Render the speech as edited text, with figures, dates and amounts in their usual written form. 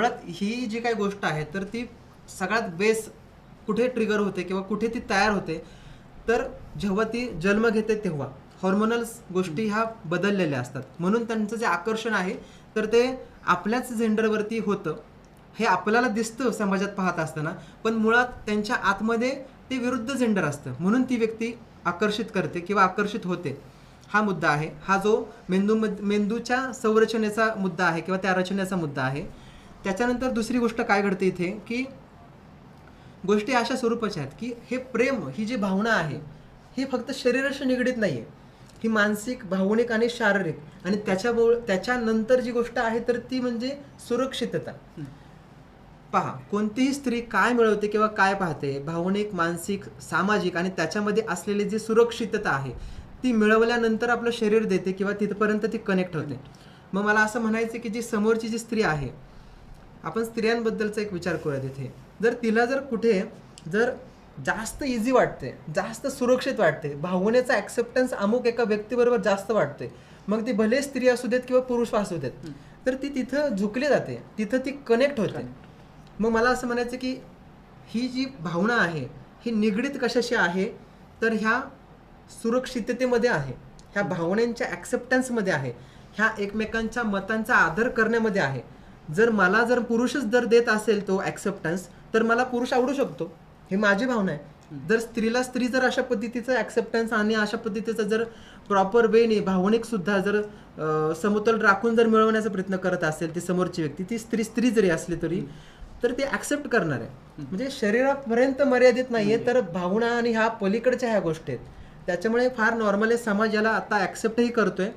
मुळात ही जी काही गोष्ट आहे तर ती सगळ्यात बेस कुठे ट्रिगर होते किंवा कुठे ती तयार होते, तर जेव्हा ती जन्म घेते तेव्हा हॉर्मोनल गोष्टी ह्या बदललेल्या असतात. म्हणून त्यांचं जे आकर्षण आहे तर ते आपल्याच जेंडरवरती होतं, हे आपल्याला दिसतं समाजात पाहत असताना. पण मुळात त्यांच्या आतमध्ये ते विरुद्ध जेंडर असतं, म्हणून ती व्यक्ती आकर्षित करते किंवा आकर्षित होते. हा मुद्दा आहे. हा जो मेंदूच्या संरचनेचा मुद्दा आहे किंवा त्या रचनेचा मुद्दा आहे. त्याच्यानंतर दुसरी गोष्ट काय घडते इथे, की गोष्टी अशा स्वरूपाच्या आहेत की हे प्रेम, ही जी भावना आहे ही फक्त शरीराशी निगडीत नाही आहे. ही मानसिक, भावनिक आणि शारीरिक, आणि त्याच्यानंतर जी गोष्ट आहे तर ती म्हणजे सुरक्षितता. पहा, कोणतीही स्त्री काय मिळवते किंवा काय पाहते, भावनिक, मानसिक, सामाजिक आणि त्याच्यामध्ये असलेली जी सुरक्षितता आहे ती मिळवल्यानंतर आपलं शरीर देते किंवा तिथपर्यंत ती कनेक्ट होते. मग मला असं म्हणायचं की जी समोरची जी स्त्री आहे, आपण स्त्रियांबद्दलचा एक विचार करूया. तिथे जर तिला जर कुठे जर जास्त इझी वाटते, जास्त सुरक्षित वाटते, भावनेचा ॲक्सेप्टन्स अमुक एका व्यक्तीबरोबर जास्त वाटते, मग ती भले स्त्री असू देत किंवा पुरुष असू देत, तर ती तिथं झुकली जाते, तिथं ती कनेक्ट होते. मग मला असं म्हणायचं की ही जी भावना आहे ही निगडीत कशाशी आहे, तर ह्या सुरक्षिततेमध्ये आहे, ह्या भावनांच्या ॲक्सेप्टन्समध्ये आहे, ह्या एकमेकांच्या मतांचा आदर करण्यामध्ये आहे. जर पुरुषच जर देत असेल तो ॲक्सेप्टन्स, तर मला पुरुष आवडू शकतो, ही माझी भावना आहे. जर स्त्रीला स्त्री जर अशा पद्धतीचा ॲक्सेप्टन्स आणि अशा पद्धतीचा जर प्रॉपर वेने भावनिक सुद्धा जर समतोल राखून जर मिळवण्याचा प्रयत्न करत असेल ती समोरची व्यक्ती, ती स्त्री जरी असली तरी, तर ते ॲक्सेप्ट करणार आहे. म्हणजे शरीरापर्यंत मर्यादित नाहीये, तर भावना आणि ह्या पलीकडच्या ह्या गोष्टी आहेत. त्याच्यामुळे फार नॉर्मल आहे, समाज याला आता ॲक्सेप्टही करतोय.